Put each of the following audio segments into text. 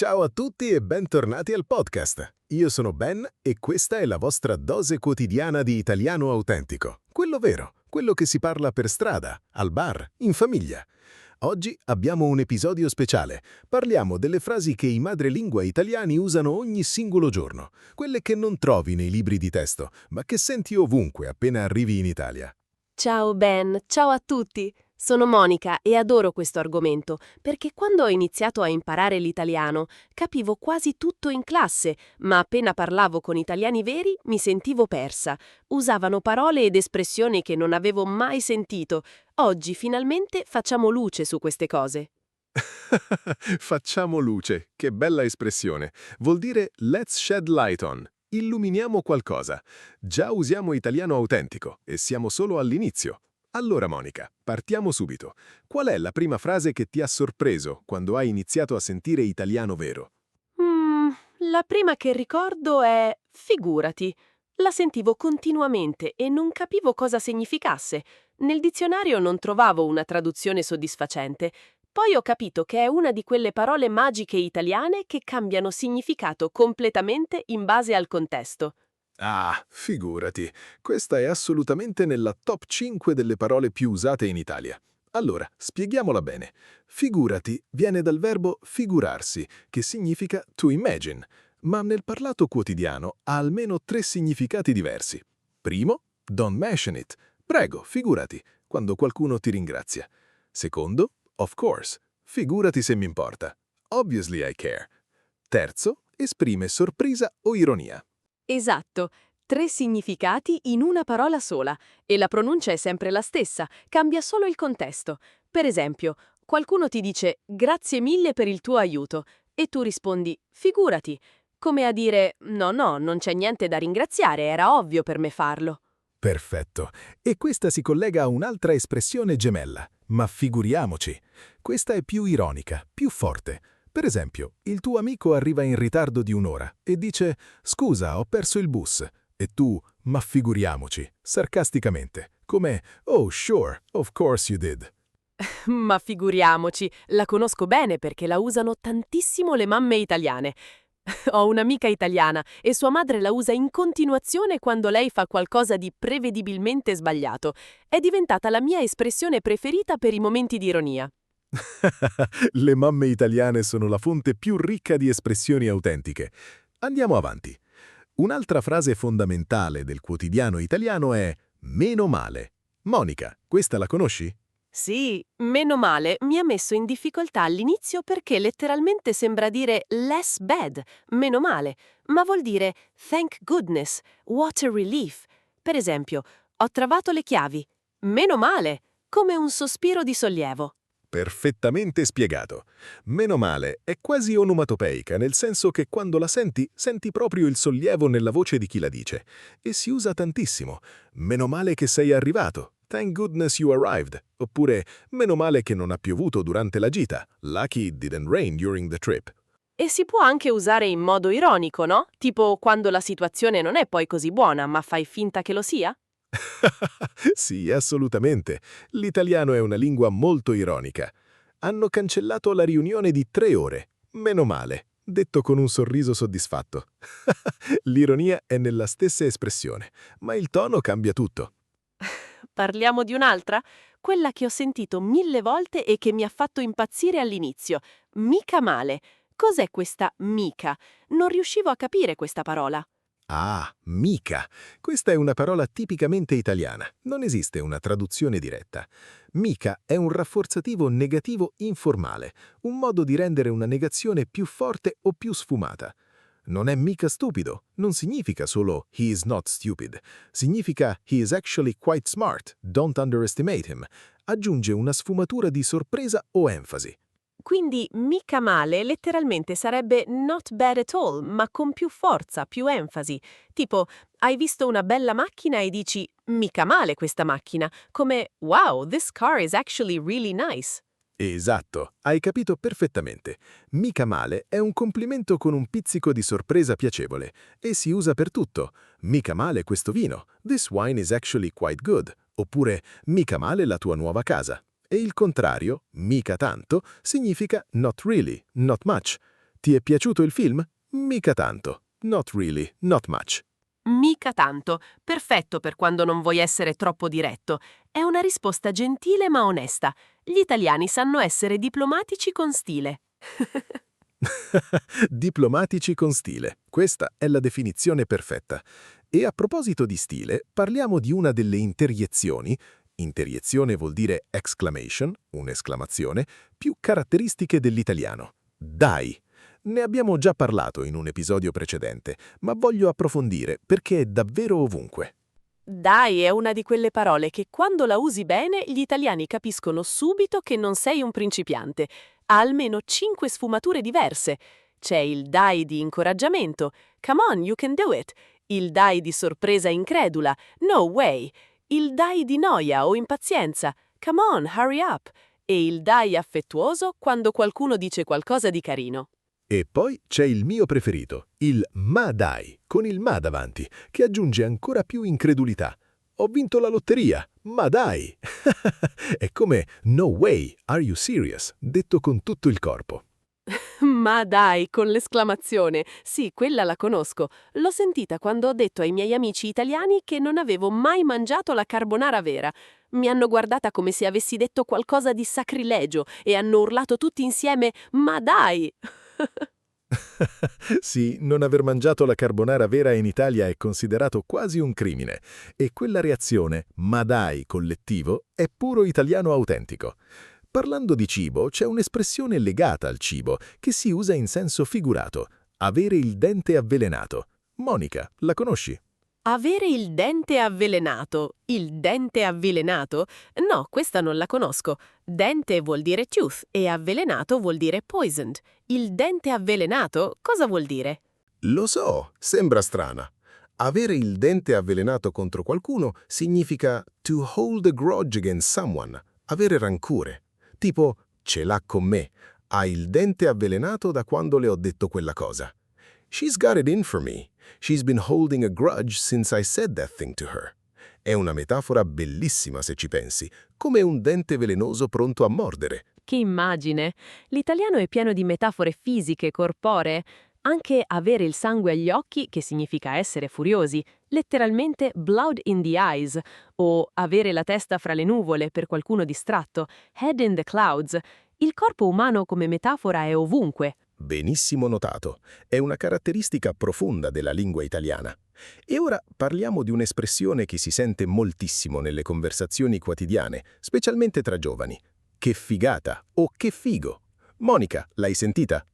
Ciao a tutti e bentornati al podcast. Io sono Ben e questa è la vostra dose quotidiana di italiano autentico. Quello vero, quello che si parla per strada, al bar, in famiglia. Oggi abbiamo un episodio speciale. Parliamo delle frasi che i madrelingua italiani usano ogni singolo giorno. Quelle che non trovi nei libri di testo, ma che senti ovunque appena arrivi in Italia. Ciao Ben, ciao a tutti! Sono Monica e adoro questo argomento perché quando ho iniziato a imparare l'italiano capivo quasi tutto in classe, ma appena parlavo con italiani veri mi sentivo persa. Usavano parole ed espressioni che non avevo mai sentito. Oggi finalmente facciamo luce su queste cose. Facciamo luce, che bella espressione. Vuol dire let's shed light on. Illuminiamo qualcosa. Già usiamo italiano autentico e siamo solo all'inizio. Allora Monica, partiamo subito. Qual è la prima frase che ti ha sorpreso quando hai iniziato a sentire italiano vero? La prima che ricordo è figurati. La sentivo continuamente e non capivo cosa significasse. Nel dizionario non trovavo una traduzione soddisfacente. Poi ho capito che è una di quelle parole magiche italiane che cambiano significato completamente in base al contesto. Ah, figurati, questa è assolutamente nella top 5 delle parole più usate in Italia. Allora, spieghiamola bene. Figurati viene dal verbo figurarsi, che significa to imagine, ma nel parlato quotidiano ha almeno 3 significati diversi. Primo, don't mention it. Prego, figurati, quando qualcuno ti ringrazia. Secondo, of course. Figurati se mi importa. Obviously I care. Terzo, esprime sorpresa o ironia. Esatto, 3 significati in una parola sola, e la pronuncia è sempre la stessa, cambia solo il contesto. Per esempio, qualcuno ti dice «Grazie mille per il tuo aiuto» e tu rispondi «Figurati», come a dire «No, no, non c'è niente da ringraziare, era ovvio per me farlo». Perfetto. E questa si collega a un'altra espressione gemella, ma figuriamoci. Questa è più ironica, più forte. Per esempio, il tuo amico arriva in ritardo di un'ora e dice «Scusa, ho perso il bus». E tu «Ma figuriamoci», sarcasticamente, come «Oh, sure, of course you did». Ma figuriamoci, la conosco bene perché la usano tantissimo le mamme italiane. Ho un'amica italiana e sua madre la usa in continuazione quando lei fa qualcosa di prevedibilmente sbagliato. È diventata la mia espressione preferita per i momenti di ironia. Le mamme italiane sono la fonte più ricca di espressioni autentiche. Andiamo avanti. Un'altra frase fondamentale del quotidiano italiano è «meno male». Monica, questa la conosci? Sì, meno male, mi ha messo in difficoltà all'inizio perché letteralmente sembra dire less bad, meno male, ma vuol dire thank goodness, what a relief. Per esempio, ho trovato le chiavi, meno male, come un sospiro di sollievo. Perfettamente spiegato. Meno male è quasi onomatopeica, nel senso che quando la senti, senti proprio il sollievo nella voce di chi la dice. E si usa tantissimo. Meno male che sei arrivato. Thank goodness you arrived. Oppure, meno male che non ha piovuto durante la gita. Lucky it didn't rain during the trip. E si può anche usare in modo ironico, no? Tipo quando la situazione non è poi così buona, ma fai finta che lo sia? Sì, assolutamente. L'italiano è una lingua molto ironica. Hanno cancellato la riunione di 3 ore. Meno male, detto con un sorriso soddisfatto. L'ironia è nella stessa espressione, ma il tono cambia tutto. Parliamo di un'altra? Quella che ho sentito 1000 volte e che mi ha fatto impazzire all'inizio. Mica male. Cos'è questa mica? Non riuscivo a capire questa parola. Ah, mica. Questa è una parola tipicamente italiana. Non esiste una traduzione diretta. Mica è un rafforzativo negativo informale, un modo di rendere una negazione più forte o più sfumata. Non è mica stupido, non significa solo he is not stupid, significa he is actually quite smart, don't underestimate him. Aggiunge una sfumatura di sorpresa o enfasi. Quindi mica male letteralmente sarebbe not bad at all, ma con più forza, più enfasi. Tipo, hai visto una bella macchina e dici mica male questa macchina, come wow, this car is actually really nice. Esatto, hai capito perfettamente. Mica male è un complimento con un pizzico di sorpresa piacevole e si usa per tutto. Mica male questo vino. This wine is actually quite good. Oppure mica male la tua nuova casa. E il contrario, mica tanto, significa not really, not much. Ti è piaciuto il film? Mica tanto. Not really, not much. Mica tanto. Perfetto per quando non vuoi essere troppo diretto. È una risposta gentile ma onesta. Gli italiani sanno essere diplomatici con stile. Diplomatici con stile. Questa è la definizione perfetta. E a proposito di stile, parliamo di una delle interiezioni, interiezione vuol dire exclamation, un'esclamazione, più caratteristiche dell'italiano. Dai! Ne abbiamo già parlato in un episodio precedente, ma voglio approfondire perché è davvero ovunque. Dai è una di quelle parole che quando la usi bene gli italiani capiscono subito che non sei un principiante. Ha almeno 5 sfumature diverse. C'è il dai di incoraggiamento, come on, you can do it. Il dai di sorpresa incredula, no way. Il dai di noia o impazienza, come on, hurry up. E il dai affettuoso quando qualcuno dice qualcosa di carino. E poi c'è il mio preferito, il ma dai, con il ma davanti, che aggiunge ancora più incredulità. Ho vinto la lotteria, ma dai! È come no way, are you serious, detto con tutto il corpo. Ma dai, con l'esclamazione. Sì, quella la conosco. L'ho sentita quando ho detto ai miei amici italiani che non avevo mai mangiato la carbonara vera. Mi hanno guardata come se avessi detto qualcosa di sacrilegio e hanno urlato tutti insieme «Ma dai!». Sì, non aver mangiato la carbonara vera in Italia è considerato quasi un crimine, e quella reazione, ma dai, collettivo, è puro italiano autentico. Parlando di cibo, c'è un'espressione legata al cibo che si usa in senso figurato, avere il dente avvelenato. Monica, la conosci? Avere il dente avvelenato. Il dente avvelenato? No, questa non la conosco. Dente vuol dire tooth e avvelenato vuol dire poisoned. Il dente avvelenato cosa vuol dire? Lo so, sembra strana. Avere il dente avvelenato contro qualcuno significa to hold a grudge against someone, avere rancore. Tipo, ce l'ha con me, ha il dente avvelenato da quando le ho detto quella cosa. She's got it in for me. She's been holding a grudge since I said that thing to her. È una metafora bellissima se ci pensi, come un dente velenoso pronto a mordere. Che immagine! L'italiano è pieno di metafore fisiche, corporee. Anche avere il sangue agli occhi, che significa essere furiosi, letteralmente blood in the eyes, o avere la testa fra le nuvole per qualcuno distratto, head in the clouds. Il corpo umano come metafora è ovunque. Benissimo notato. È una caratteristica profonda della lingua italiana. E ora parliamo di un'espressione che si sente moltissimo nelle conversazioni quotidiane, specialmente tra giovani. Che figata o che figo. Monica, l'hai sentita?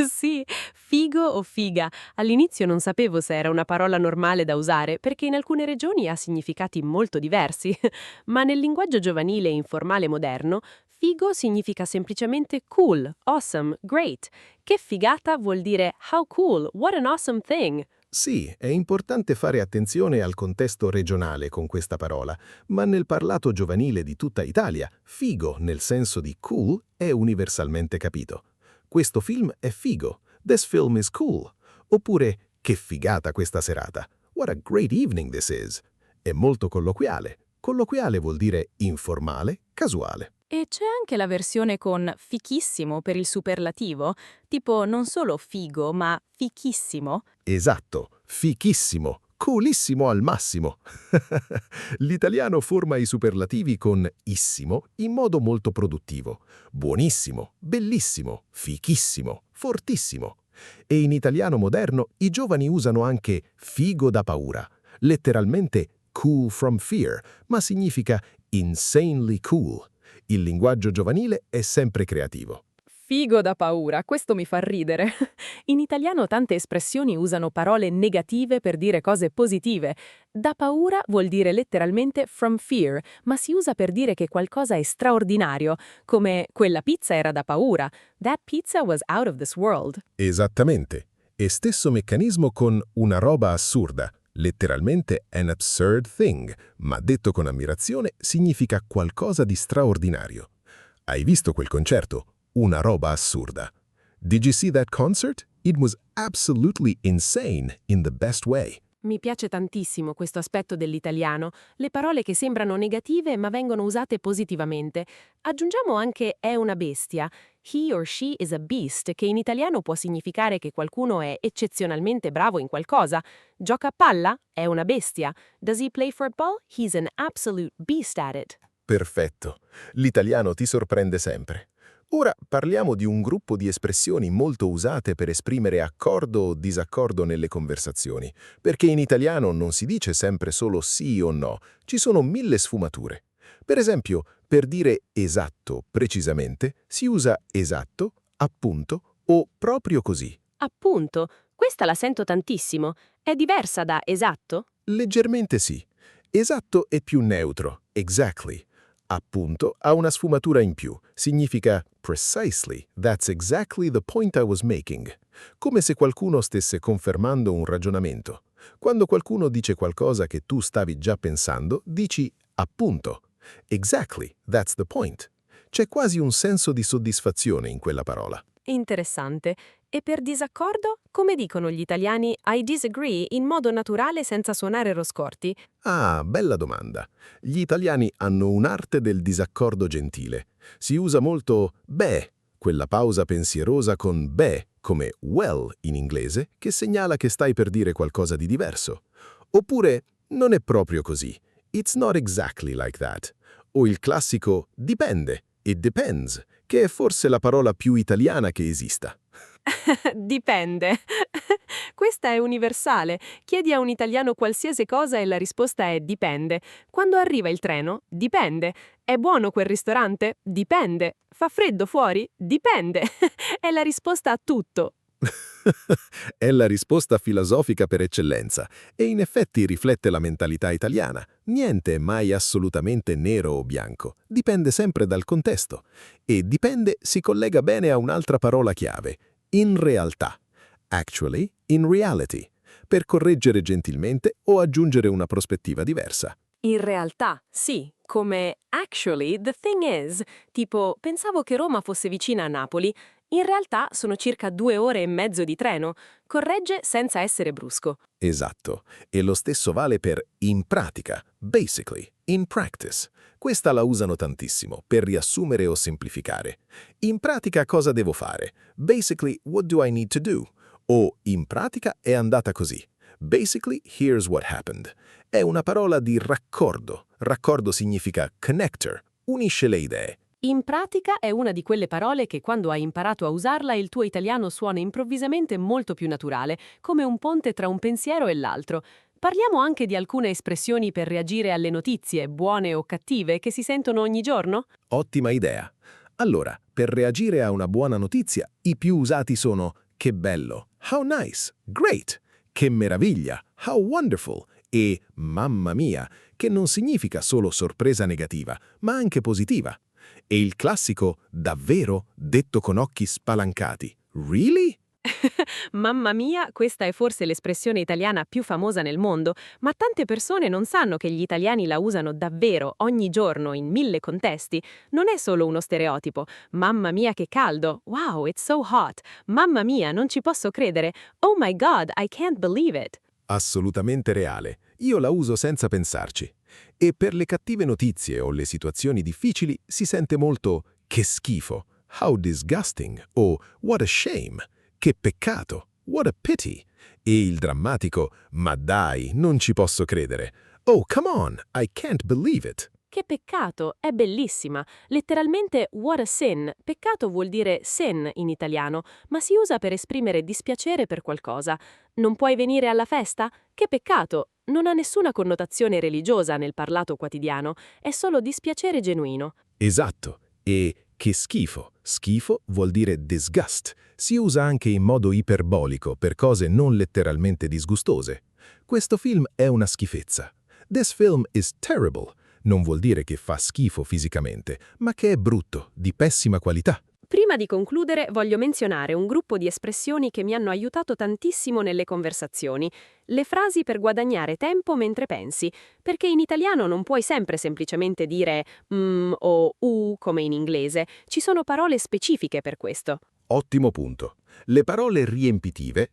Sì, figo o figa. All'inizio non sapevo se era una parola normale da usare, perché in alcune regioni ha significati molto diversi. Ma nel linguaggio giovanile e informale moderno, figo significa semplicemente cool, awesome, great. Che figata vuol dire how cool, what an awesome thing. Sì, è importante fare attenzione al contesto regionale con questa parola, ma nel parlato giovanile di tutta Italia, figo nel senso di cool è universalmente capito. Questo film è figo. This film is cool. Oppure, che figata questa serata. What a great evening this is. È molto colloquiale. Colloquiale vuol dire informale, casuale. E c'è anche la versione con fichissimo per il superlativo, tipo non solo figo, ma fichissimo. Esatto, fichissimo, coolissimo al massimo. L'italiano forma i superlativi con issimo in modo molto produttivo. Buonissimo, bellissimo, fichissimo, fortissimo. E in italiano moderno i giovani usano anche figo da paura, letteralmente cool from fear, ma significa insanely cool. Il linguaggio giovanile è sempre creativo. Figo da paura, questo mi fa ridere. In italiano tante espressioni usano parole negative per dire cose positive. Da paura vuol dire letteralmente from fear, ma si usa per dire che qualcosa è straordinario, come quella pizza era da paura. That pizza was out of this world. Esattamente. E stesso meccanismo con una roba assurda, letteralmente an absurd thing, ma detto con ammirazione significa qualcosa di straordinario. Hai visto quel concerto? Una roba assurda. Did you see that concert? It was absolutely insane in the best way. Mi piace tantissimo questo aspetto dell'italiano, le parole che sembrano negative ma vengono usate positivamente. Aggiungiamo anche è una bestia. he or she is a beast, che in italiano può significare che qualcuno è eccezionalmente bravo in qualcosa. Gioca a palla? È una bestia. Does he play football? He's an absolute beast at it. Perfetto. L'italiano ti sorprende sempre. Ora parliamo di un gruppo di espressioni molto usate per esprimere accordo o disaccordo nelle conversazioni, perché in italiano non si dice sempre solo sì o no, ci sono 1000 sfumature. Per esempio, per dire esatto precisamente, si usa esatto, appunto o proprio così. Appunto, questa la sento tantissimo. È diversa da esatto? Leggermente sì. Esatto è più neutro, exactly. Appunto ha una sfumatura in più, significa precisely, that's exactly the point I was making. Come se qualcuno stesse confermando un ragionamento. Quando qualcuno dice qualcosa che tu stavi già pensando, dici appunto. Exactly, that's the point. C'è quasi un senso di soddisfazione in quella parola. Interessante. E per disaccordo, come dicono gli italiani I disagree in modo naturale senza suonare roscorti? Ah, bella domanda. Gli italiani hanno un'arte del disaccordo gentile. Si usa molto beh, quella pausa pensierosa con beh, come well in inglese, che segnala che stai per dire qualcosa di diverso. Oppure non è proprio così. It's not exactly like that. O il classico dipende, it depends, che è forse la parola più italiana che esista. Dipende. Questa è universale. Chiedi a un italiano qualsiasi cosa e la risposta è dipende. Quando arriva il treno? Dipende. È buono quel ristorante? Dipende. Fa freddo fuori? Dipende. È la risposta a tutto. È la risposta filosofica per eccellenza e in effetti riflette la mentalità italiana. Niente è mai assolutamente nero o bianco, dipende sempre dal contesto. E dipende si collega bene a un'altra parola chiave, in realtà. Actually, in reality, per correggere gentilmente o aggiungere una prospettiva diversa. In realtà, sì, come actually the thing is, tipo pensavo che Roma fosse vicina a Napoli, in realtà sono circa 2 ore e mezzo di treno, corregge senza essere brusco. Esatto, e lo stesso vale per in pratica, basically, in practice. Questa la usano tantissimo per riassumere o semplificare. In pratica cosa devo fare? Basically, what do I need to do? O in pratica è andata così. Basically, here's what happened. È una parola di raccordo. Raccordo significa connector, unisce le idee. In pratica è una di quelle parole che quando hai imparato a usarla il tuo italiano suona improvvisamente molto più naturale, come un ponte tra un pensiero e l'altro. Parliamo anche di alcune espressioni per reagire alle notizie, buone o cattive, che si sentono ogni giorno? Ottima idea. Allora, per reagire a una buona notizia, i più usati sono che bello, how nice, great, che meraviglia, how wonderful e mamma mia, che non significa solo sorpresa negativa, ma anche positiva. E il classico davvero detto con occhi spalancati. Really? Mamma mia, questa è forse l'espressione italiana più famosa nel mondo, ma tante persone non sanno che gli italiani la usano davvero ogni giorno in 1000 contesti. Non è solo uno stereotipo. Mamma mia che caldo, wow, it's so hot. Mamma mia, non ci posso credere. Oh my God, I can't believe it. Assolutamente reale. Io la uso senza pensarci. E per le cattive notizie o le situazioni difficili si sente molto che schifo, how disgusting o what a shame. Che peccato! What a pity! E il drammatico, ma dai, non ci posso credere. Oh, come on, I can't believe it. Che peccato, è bellissima. Letteralmente what a sin. Peccato vuol dire sin in italiano, ma si usa per esprimere dispiacere per qualcosa. Non puoi venire alla festa? Che peccato! Non ha nessuna connotazione religiosa nel parlato quotidiano, è solo dispiacere genuino. Esatto. E che schifo. Schifo vuol dire disgust. Si usa anche in modo iperbolico per cose non letteralmente disgustose. Questo film è una schifezza. This film is terrible. Non vuol dire che fa schifo fisicamente, ma che è brutto, di pessima qualità. Prima di concludere, voglio menzionare un gruppo di espressioni che mi hanno aiutato tantissimo nelle conversazioni. Le frasi per guadagnare tempo mentre pensi, perché in italiano non puoi sempre semplicemente dire o come in inglese. Ci sono parole specifiche per questo. Ottimo punto. Le parole riempitive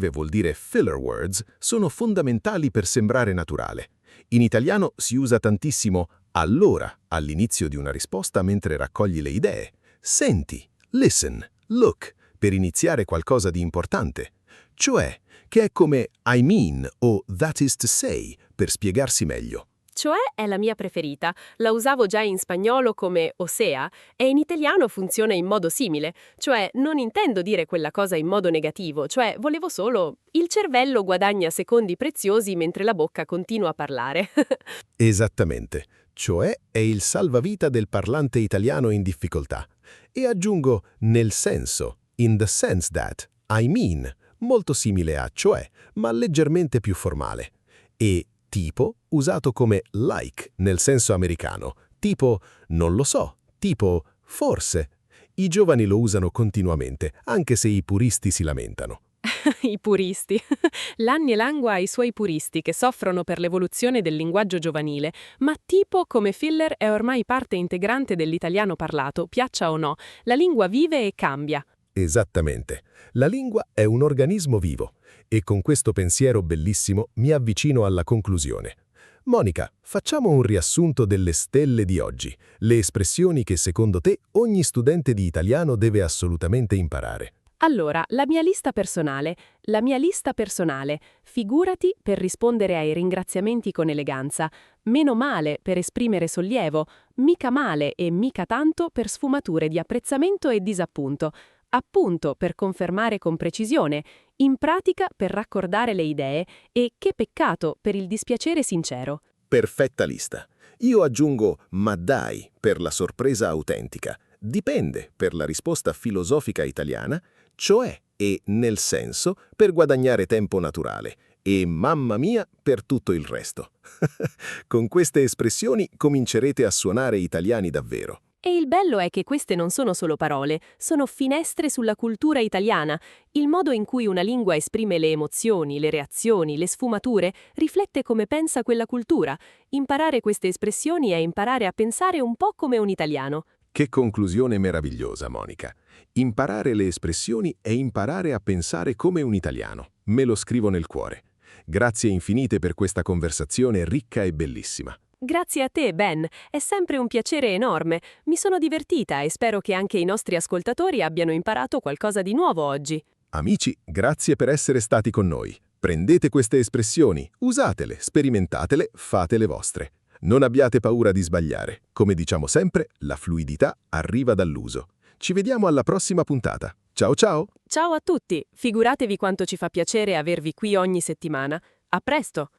vuol dire filler words, sono fondamentali per sembrare naturale. In italiano si usa tantissimo allora all'inizio di una risposta mentre raccogli le idee. Senti, Listen, look, per iniziare qualcosa di importante. Cioè, che è come I mean o that is to say, per spiegarsi meglio. Cioè è la mia preferita. La usavo già in spagnolo come osea e in italiano funziona in modo simile. Cioè non intendo dire quella cosa in modo negativo, cioè volevo solo il cervello guadagna secondi preziosi mentre la bocca continua a parlare. Esattamente, cioè è il salvavita del parlante italiano in difficoltà. E aggiungo nel senso, in the sense that, I mean, molto simile a cioè, ma leggermente più formale. E tipo usato come like nel senso americano, tipo non lo so, tipo forse. I giovani lo usano continuamente, anche se i puristi si lamentano. I puristi. L'Annie Langua ha i suoi puristi che soffrono per l'evoluzione del linguaggio giovanile, ma tipo come filler è ormai parte integrante dell'italiano parlato, piaccia o no. La lingua vive e cambia. Esattamente. La lingua è un organismo vivo e con questo pensiero bellissimo mi avvicino alla conclusione. Monica, facciamo un riassunto delle stelle di oggi, le espressioni che secondo te ogni studente di italiano deve assolutamente imparare. Allora, la mia lista personale. Figurati per rispondere ai ringraziamenti con eleganza. Meno male per esprimere sollievo. Mica male e mica tanto per sfumature di apprezzamento e disappunto. Appunto per confermare con precisione. In pratica per raccordare le idee. E che peccato per il dispiacere sincero. Perfetta lista. Io aggiungo ma dai per la sorpresa autentica. Dipende per la risposta filosofica italiana, cioè e nel senso per guadagnare tempo naturale e mamma mia per tutto il resto. Con queste espressioni comincerete a suonare italiani davvero. E il bello è che queste non sono solo parole, sono finestre sulla cultura italiana. Il modo in cui una lingua esprime le emozioni, le reazioni, le sfumature, riflette come pensa quella cultura. Imparare queste espressioni è imparare a pensare un po' come un italiano. Che conclusione meravigliosa, Monica. Imparare le espressioni è imparare a pensare come un italiano. Me lo scrivo nel cuore. Grazie infinite per questa conversazione ricca e bellissima. Grazie a te, Ben. È sempre un piacere enorme. Mi sono divertita e spero che anche i nostri ascoltatori abbiano imparato qualcosa di nuovo oggi. Amici, grazie per essere stati con noi. Prendete queste espressioni, usatele, sperimentatele, fatele vostre. Non abbiate paura di sbagliare. Come diciamo sempre, la fluidità arriva dall'uso. Ci vediamo alla prossima puntata. Ciao ciao! Ciao a tutti! Figuratevi quanto ci fa piacere avervi qui ogni settimana. A presto!